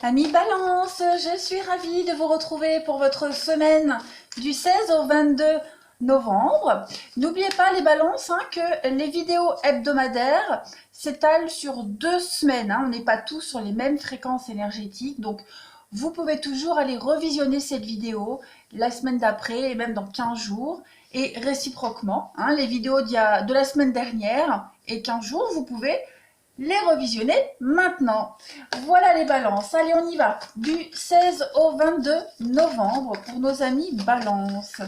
Amis Balance, je suis ravie de vous retrouver pour votre semaine du 16 au 22 novembre. N'oubliez pas les balances que les vidéos hebdomadaires s'étalent sur 2 semaines. On n'est pas tous sur les mêmes fréquences énergétiques. Donc vous pouvez toujours aller revisionner cette vidéo la semaine d'après et même dans 15 jours. Et réciproquement, les vidéos de la semaine dernière et 15 jours, vous pouvez les revisionner maintenant. Voilà les balances. Allez, on y va. Du 16 au 22 novembre pour nos amis balance.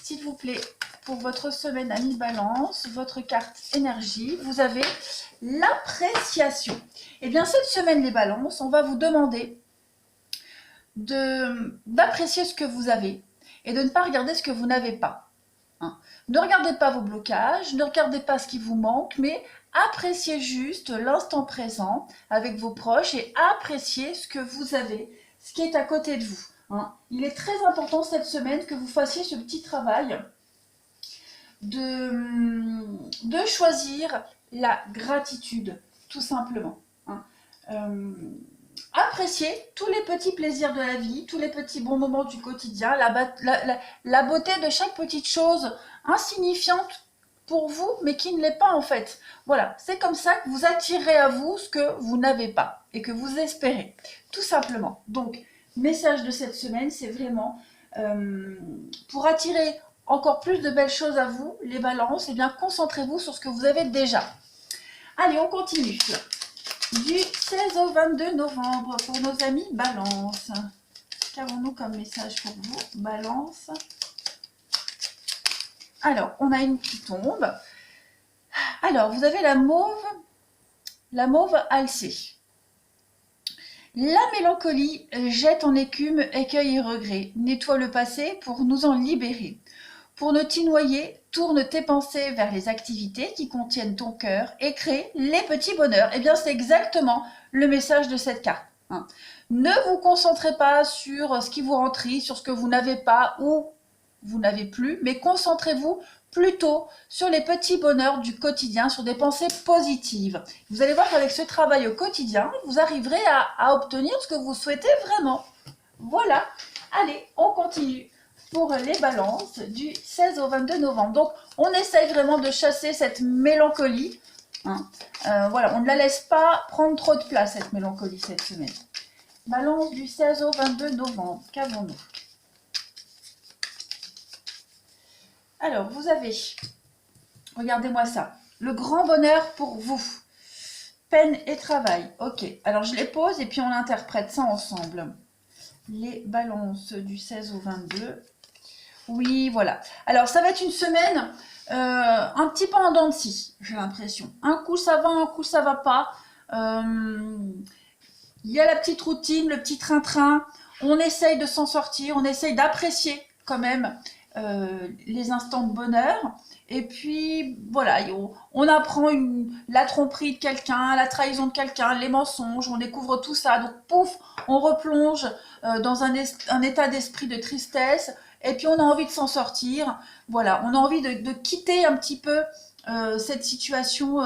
S'il vous plaît, pour votre semaine amis balance, votre carte énergie, vous avez l'appréciation. Et bien cette semaine les balances, on va vous demander d'apprécier ce que vous avez et de ne pas regarder ce que vous n'avez pas. Ne regardez pas vos blocages, ne regardez pas ce qui vous manque, mais appréciez juste l'instant présent avec vos proches et appréciez ce que vous avez, ce qui est à côté de vous. Il est très important cette semaine que vous fassiez ce petit travail de choisir la gratitude, tout simplement. Appréciez tous les petits plaisirs de la vie, tous les petits bons moments du quotidien, la beauté de chaque petite chose insignifiante pour vous, mais qui ne l'est pas en fait. Voilà, c'est comme ça que vous attirez à vous ce que vous n'avez pas et que vous espérez, tout simplement. Donc, message de cette semaine, c'est vraiment pour attirer encore plus de belles choses à vous, les balances, et bien concentrez-vous sur ce que vous avez déjà. Allez, on continue. Du 16 au 22 novembre pour nos amis balance. Qu'avons-nous comme message pour vous, balance? Alors, on a une qui tombe. Alors, vous avez la mauve alcée. La mélancolie jette en écume écueil et regret, nettoie le passé pour nous en libérer. Pour ne t'y noyer, tourne tes pensées vers les activités qui contiennent ton cœur et crée les petits bonheurs. Eh bien, c'est exactement le message de cette carte. Ne vous concentrez pas sur ce qui vous rend triste, sur ce que vous n'avez pas ou vous n'avez plus, mais concentrez-vous plutôt sur les petits bonheurs du quotidien, sur des pensées positives. Vous allez voir qu'avec ce travail au quotidien, vous arriverez à obtenir ce que vous souhaitez vraiment. Voilà. Allez, on continue pour les balances du 16 au 22 novembre. Donc, on essaye vraiment de chasser cette mélancolie. Voilà, on ne la laisse pas prendre trop de place, cette mélancolie, cette semaine. Balance du 16 au 22 novembre. Qu'avons-nous? Alors, vous avez, regardez-moi ça, le grand bonheur pour vous. Peine et travail. Ok, alors je les pose et puis on interprète ça ensemble. Les balances du 16 au 22. Oui, voilà. Alors, ça va être une semaine un petit peu en dents de scie, j'ai l'impression. Un coup, ça va, un coup, ça va pas. Il y a la petite routine, le petit train-train. On essaye de s'en sortir, on essaye d'apprécier quand même les instants de bonheur. Et puis, voilà, on apprend la tromperie de quelqu'un, la trahison de quelqu'un, les mensonges, on découvre tout ça. Donc, pouf, on replonge dans un état d'esprit de tristesse. Et puis, on a envie de s'en sortir. Voilà, on a envie de quitter un petit peu cette situation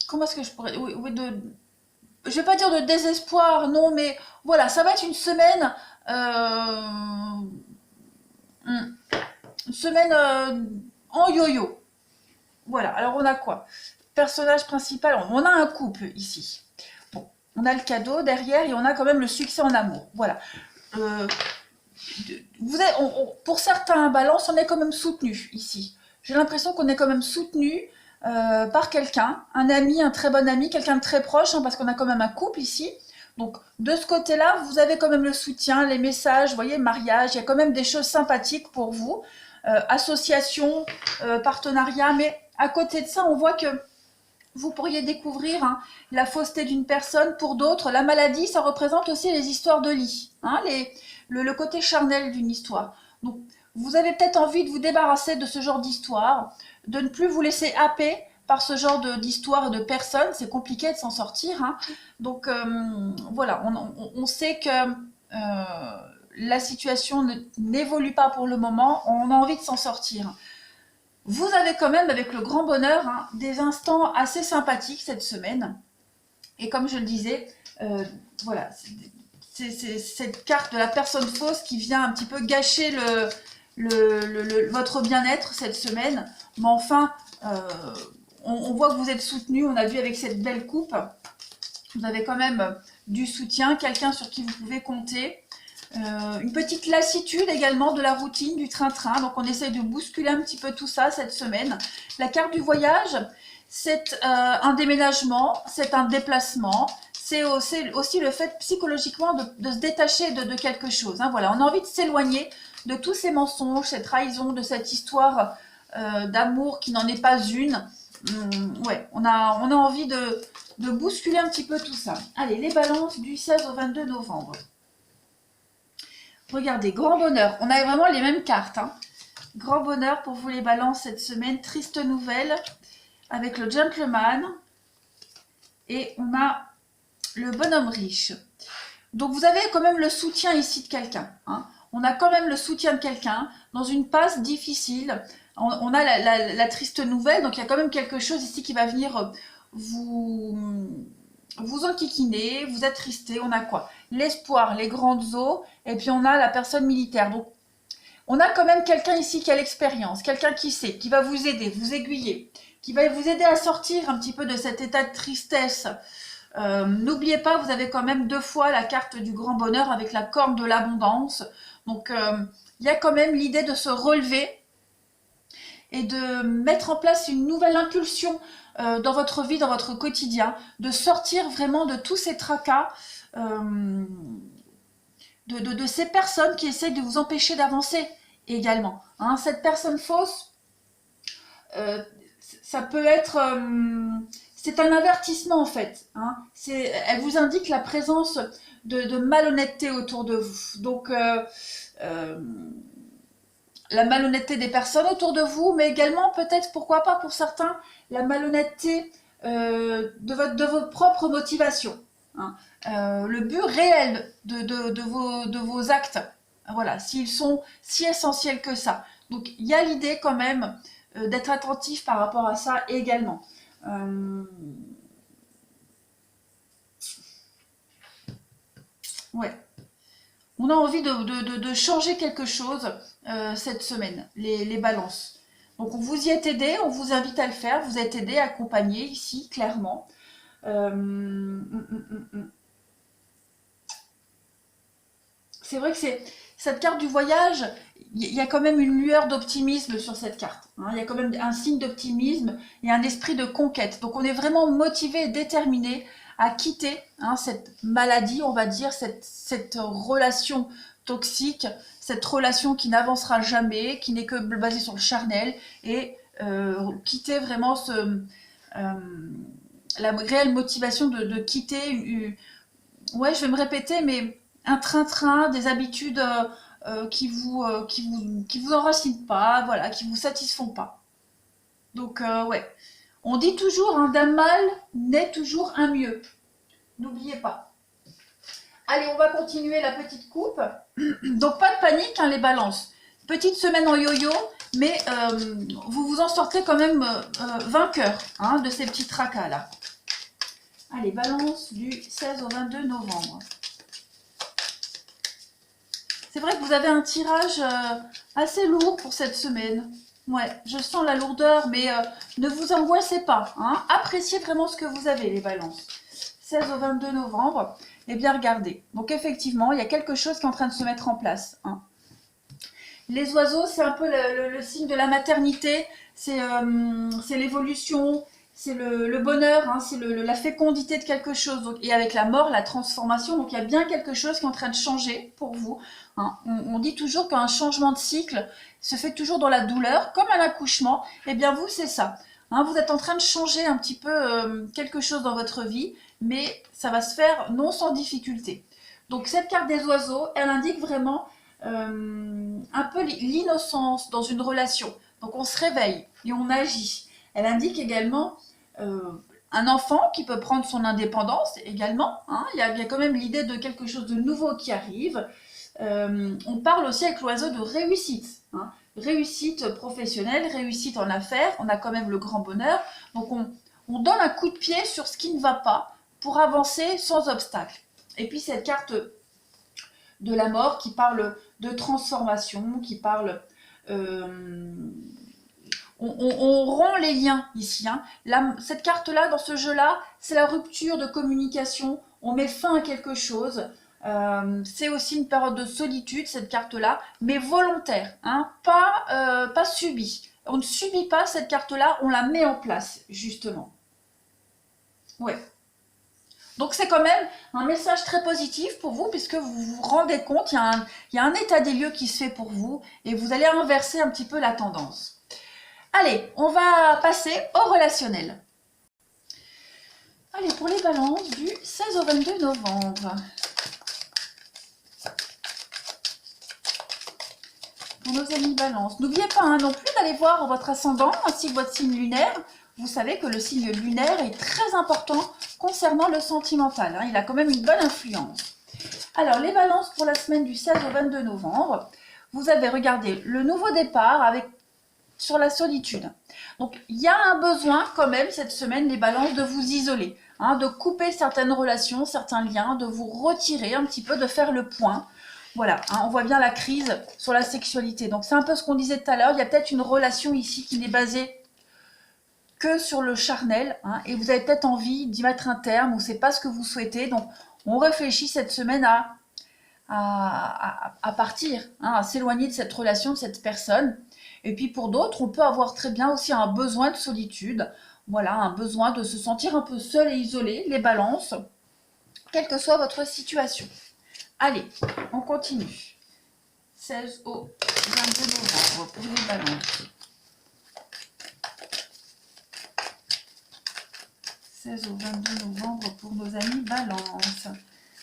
comment est-ce que je pourrais... Oui, je vais pas dire de désespoir, non, mais voilà, ça va être une semaine... une semaine en yo-yo. Voilà, alors on a quoi? Personnage principal, on a un couple ici. Bon, on a le cadeau derrière et on a quand même le succès en amour. Voilà. Pour certains balances, on est quand même soutenu ici. J'ai l'impression qu'on est quand même soutenu par quelqu'un, un ami, un très bon ami, quelqu'un de très proche, parce qu'on a quand même un couple ici. Donc, de ce côté-là, vous avez quand même le soutien, les messages, vous voyez, mariage, il y a quand même des choses sympathiques pour vous. Association, partenariat, mais à côté de ça, on voit que vous pourriez découvrir la fausseté d'une personne. Pour d'autres, la maladie, ça représente aussi les histoires de lit, le côté charnel d'une histoire. Donc, vous avez peut-être envie de vous débarrasser de ce genre d'histoire, de ne plus vous laisser happer par ce genre d'histoire et de personnes. C'est compliqué de s'en sortir. Donc, voilà, on sait que la situation n'évolue pas pour le moment. On a envie de s'en sortir. Vous avez quand même, avec le grand bonheur, hein, des instants assez sympathiques cette semaine. Et comme je le disais, voilà, c'est cette carte de la personne fausse qui vient un petit peu gâcher votre bien-être cette semaine. Mais enfin, on voit que vous êtes soutenu. On a vu avec cette belle coupe. Vous avez quand même du soutien, quelqu'un sur qui vous pouvez compter. Une petite lassitude également de la routine, du train-train. Donc on essaye de bousculer un petit peu tout ça cette semaine. La carte du voyage, c'est un déménagement, c'est un déplacement. C'est aussi le fait psychologiquement de se détacher de quelque chose. Hein. Voilà, on a envie de s'éloigner de tous ces mensonges, cette trahison, de cette histoire d'amour qui n'en est pas une. Ouais, on a envie de bousculer un petit peu tout ça. Allez, les balances du 16 au 22 novembre. Regardez, grand bonheur. On a vraiment les mêmes cartes. Hein. Grand bonheur pour vous les balances cette semaine. Triste nouvelle avec le gentleman. Et on a le bonhomme riche. Donc vous avez quand même le soutien ici de quelqu'un. Hein. On a quand même le soutien de quelqu'un dans une passe difficile. On a la triste nouvelle. Donc il y a quand même quelque chose ici qui va venir vous enquiquiner, vous attrister. On a quoi? L'espoir, les grandes eaux, et puis on a la personne militaire. Donc, on a quand même quelqu'un ici qui a l'expérience, quelqu'un qui sait, qui va vous aider, vous aiguiller, qui va vous aider à sortir un petit peu de cet état de tristesse. N'oubliez pas, vous avez quand même 2 fois la carte du grand bonheur avec la corne de l'abondance. Donc, il y a quand même l'idée de se relever et de mettre en place une nouvelle impulsion dans votre vie, dans votre quotidien, de sortir vraiment de tous ces tracas, de ces personnes qui essaient de vous empêcher d'avancer également. Hein, cette personne fausse, ça peut être... c'est un avertissement en fait. Hein. Elle vous indique la présence de malhonnêteté autour de vous. Donc, la malhonnêteté des personnes autour de vous, mais également peut-être, pourquoi pas pour certains, la malhonnêteté de vos propres motivations. Hein. Le but réel de vos actes, voilà, s'ils sont si essentiels que ça. Donc il y a l'idée quand même d'être attentif par rapport à ça également. Ouais. On a envie de changer quelque chose cette semaine, les balances. Donc vous y êtes aidé, on vous invite à le faire, vous êtes aidé, accompagné ici, clairement. C'est vrai que cette carte du voyage, il y a quand même une lueur d'optimisme sur cette carte. Hein. Il y a quand même un signe d'optimisme et un esprit de conquête. Donc on est vraiment motivé et déterminé à quitter cette maladie, on va dire, cette relation toxique, cette relation qui n'avancera jamais, qui n'est que basée sur le charnel, et quitter vraiment la réelle motivation de quitter, ouais, je vais me répéter, mais un train-train, des habitudes qui vous enracinent pas, voilà, qui vous satisfont pas. Donc, ouais. On dit toujours, hein, d'un mal naît toujours un mieux. N'oubliez pas. Allez, on va continuer la petite coupe. Donc, pas de panique, hein, les balances. Petite semaine en yo-yo, mais vous vous en sortez quand même vainqueur hein, de ces petits tracas-là. Allez, balance du 16 au 22 novembre. C'est vrai que vous avez un tirage assez lourd pour cette semaine. Ouais, je sens la lourdeur, mais ne vous angoissez pas. Hein. Appréciez vraiment ce que vous avez, les balances. 16 au 22 novembre. Eh bien, regardez. Donc, effectivement, il y a quelque chose qui est en train de se mettre en place. Hein. Les oiseaux, c'est un peu le signe de la maternité. C'est l'évolution, c'est le bonheur, hein, c'est la fécondité de quelque chose. Donc, et avec la mort, la transformation. Donc, il y a bien quelque chose qui est en train de changer pour vous. Hein. On dit toujours qu'un changement de cycle se fait toujours dans la douleur, comme un accouchement. Eh bien, vous, c'est ça. Hein, vous êtes en train de changer un petit peu quelque chose dans votre vie, mais ça va se faire non sans difficulté. Donc, cette carte des oiseaux, elle indique vraiment un peu l'innocence dans une relation. Donc, on se réveille et on agit. Elle indique également un enfant qui peut prendre son indépendance également. Hein. Il y a quand même l'idée de quelque chose de nouveau qui arrive. On parle aussi avec l'oiseau de réussite. Hein. réussite professionnelle, réussite en affaires, on a quand même le grand bonheur. Donc on donne un coup de pied sur ce qui ne va pas pour avancer sans obstacle. Et puis cette carte de la mort qui parle de transformation, qui parle... on rompt les liens ici. Hein. Cette carte-là, dans ce jeu-là, c'est la rupture de communication. On met fin à quelque chose. C'est aussi une période de solitude, cette carte-là, mais volontaire, hein, pas subie. On ne subit pas cette carte-là, on la met en place, justement. Ouais. Donc c'est quand même un message très positif pour vous, puisque vous vous rendez compte, il y a un état des lieux qui se fait pour vous, et vous allez inverser un petit peu la tendance. Allez, on va passer au relationnel. Allez, pour les balances du 16 au 22 novembre. Pour nos amis balance. N'oubliez pas non plus d'aller voir votre ascendant ainsi que votre signe lunaire. Vous savez que le signe lunaire est très important concernant le sentimental. Hein. Il a quand même une bonne influence. Alors, les balances pour la semaine du 16 au 22 novembre. Vous avez regardé le nouveau départ sur la solitude. Donc, il y a un besoin quand même cette semaine, les balances, de vous isoler. Hein, de couper certaines relations, certains liens, de vous retirer un petit peu, de faire le point. Voilà, hein, on voit bien la crise sur la sexualité. Donc, c'est un peu ce qu'on disait tout à l'heure. Il y a peut-être une relation ici qui n'est basée que sur le charnel. Hein, et vous avez peut-être envie d'y mettre un terme ou c'est pas ce que vous souhaitez. Donc, on réfléchit cette semaine à partir, hein, à s'éloigner de cette relation, de cette personne. Et puis, pour d'autres, on peut avoir très bien aussi un besoin de solitude. Voilà, un besoin de se sentir un peu seul et isolé, les balances, quelle que soit votre situation. Allez, on continue. 16 au 22 novembre pour les balances. 16 au 22 novembre pour nos amis balance.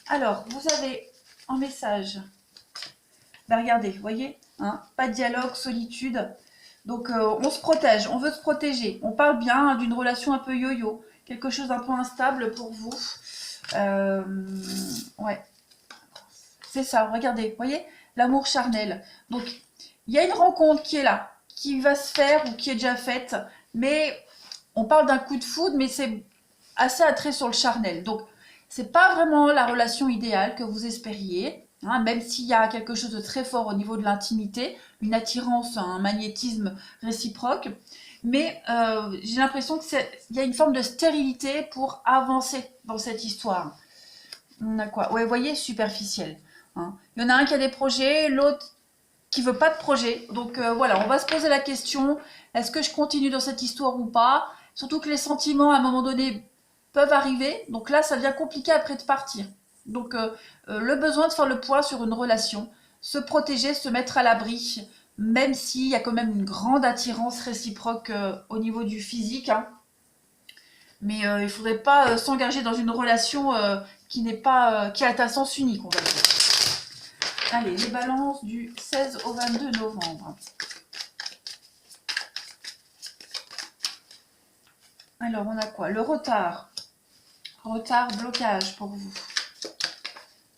Alors, vous avez en message, regardez, vous voyez, hein, pas de dialogue, solitude. Donc, on se protège, on veut se protéger. On parle bien d'une relation un peu yo-yo, quelque chose d'un peu instable pour vous. Ouais. C'est ça, regardez, vous voyez, l'amour charnel. Donc, il y a une rencontre qui est là, qui va se faire ou qui est déjà faite, mais on parle d'un coup de foudre, mais c'est assez attrait sur le charnel. Donc, c'est pas vraiment la relation idéale que vous espériez, hein, même s'il y a quelque chose de très fort au niveau de l'intimité, une attirance, un magnétisme réciproque. Mais j'ai l'impression qu'il y a une forme de stérilité pour avancer dans cette histoire. On a quoi? Ouais, vous voyez, superficiel. Hein. Il y en a un qui a des projets, l'autre qui veut pas de projet. Donc voilà, on va se poser la question, est-ce que je continue dans cette histoire ou pas? Surtout que les sentiments, à un moment donné, peuvent arriver. Donc là, ça devient compliqué après de partir. Donc le besoin de faire le point sur une relation, se protéger, se mettre à l'abri, même s'il y a quand même une grande attirance réciproque au niveau du physique. Hein. Mais il ne faudrait pas s'engager dans une relation qui n'est pas qui est à sens unique, on va dire. Allez, les balances du 16 au 22 novembre. Alors, on a quoi? Le retard. Retard, blocage pour vous.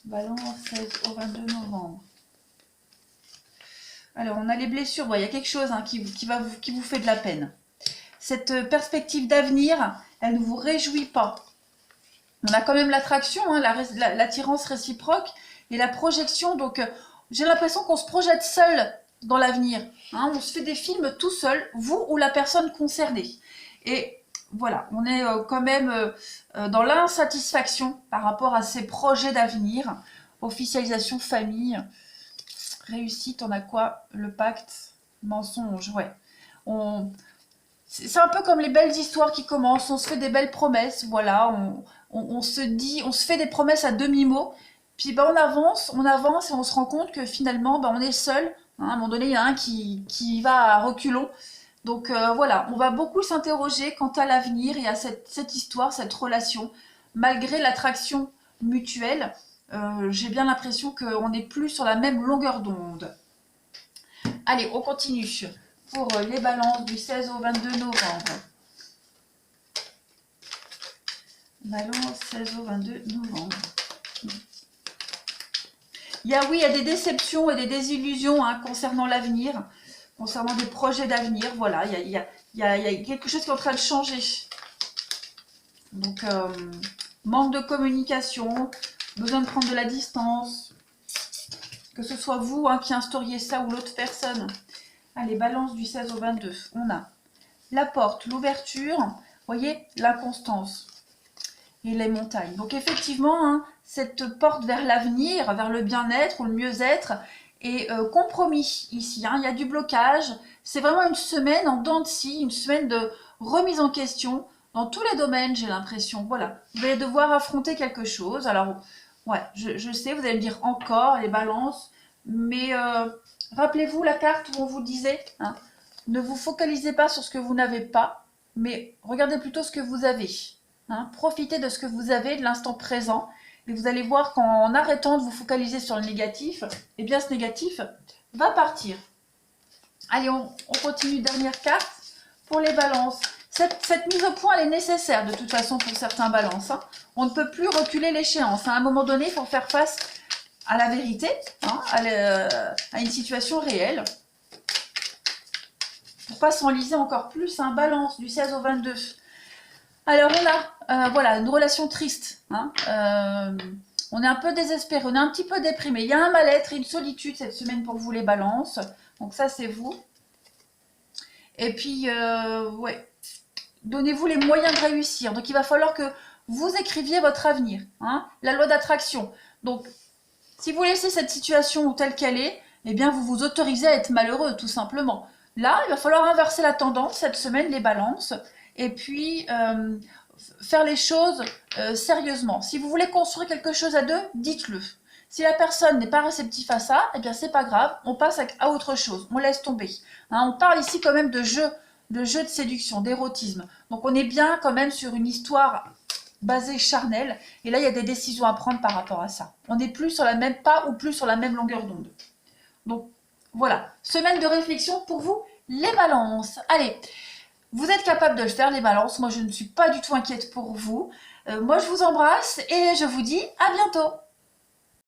Balance 16 au 22 novembre. Alors, on a les blessures. Bon, il y a quelque chose hein, qui vous fait de la peine. Cette perspective d'avenir, elle ne vous réjouit pas. On a quand même l'attraction, hein, l'attirance réciproque et la projection. Donc, j'ai l'impression qu'on se projette seul dans l'avenir. Hein, on se fait des films tout seul, vous ou la personne concernée. Et voilà, on est quand même dans l'insatisfaction par rapport à ces projets d'avenir. Officialisation, famille, réussite, on a quoi? Le pacte, mensonge, ouais. C'est un peu comme les belles histoires qui commencent, on se fait des belles promesses, voilà, on se fait des promesses à demi-mot, puis ben, on avance et on se rend compte que finalement ben, on est seul, hein, à un moment donné il y en a un qui va à reculons, donc voilà, on va beaucoup s'interroger quant à l'avenir et à cette histoire, cette relation, malgré l'attraction mutuelle, j'ai bien l'impression qu'on n'est plus sur la même longueur d'onde. Allez, on continue. Pour les balances du 16 au 22 novembre. Balance 16 au 22 novembre. Il y a des déceptions et des désillusions hein, concernant l'avenir, concernant des projets d'avenir. Voilà, il y a quelque chose qui est en train de changer. Donc, manque de communication, besoin de prendre de la distance. Que ce soit vous hein, qui instauriez ça ou l'autre personne. Allez, balance du 16 au 22. On a la porte, l'ouverture, vous voyez, l'inconstance et les montagnes. Donc effectivement, hein, cette porte vers l'avenir, vers le bien-être ou le mieux-être est compromis ici. Hein. Il y a du blocage. C'est vraiment une semaine en dents de scie, une semaine de remise en question dans tous les domaines, j'ai l'impression. Voilà, vous allez devoir affronter quelque chose. Alors, ouais, je sais, vous allez me dire encore les balances, mais rappelez-vous la carte où on vous disait, hein, ne vous focalisez pas sur ce que vous n'avez pas, mais regardez plutôt ce que vous avez. Hein. Profitez de ce que vous avez, de l'instant présent, et vous allez voir qu'en arrêtant de vous focaliser sur le négatif, eh bien ce négatif va partir. Allez, on continue, dernière carte pour les balances. Cette mise au point, elle est nécessaire de toute façon pour certains balances. Hein. On ne peut plus reculer l'échéance. À un moment donné, il faut faire face à la vérité, hein, à une situation réelle. Pour pas s'enliser encore plus, un balance du 16 au 22. Alors on a voilà, une relation triste. Hein, on est un peu désespéré, on est un petit peu déprimé. Il y a un mal-être et une solitude cette semaine pour vous les balances. Donc ça c'est vous. Et puis, ouais, donnez-vous les moyens de réussir. Donc il va falloir que vous écriviez votre avenir. Hein, la loi d'attraction. Donc si vous laissez cette situation telle qu'elle est, eh bien vous vous autorisez à être malheureux tout simplement. Là, il va falloir inverser la tendance cette semaine, les balances, et puis faire les choses sérieusement. Si vous voulez construire quelque chose à deux, dites-le. Si la personne n'est pas réceptive à ça, eh bien c'est pas grave, on passe à autre chose, on laisse tomber. Hein, on parle ici quand même de jeu de séduction, d'érotisme. Donc on est bien quand même sur une histoire basée charnelle, et là il y a des décisions à prendre par rapport à ça. On n'est plus sur la même pas ou plus sur la même longueur d'onde. Donc voilà, semaine de réflexion pour vous, les balances. Allez, vous êtes capable de le faire, les balances. Moi, je ne suis pas du tout inquiète pour vous. Moi, je vous embrasse et je vous dis à bientôt.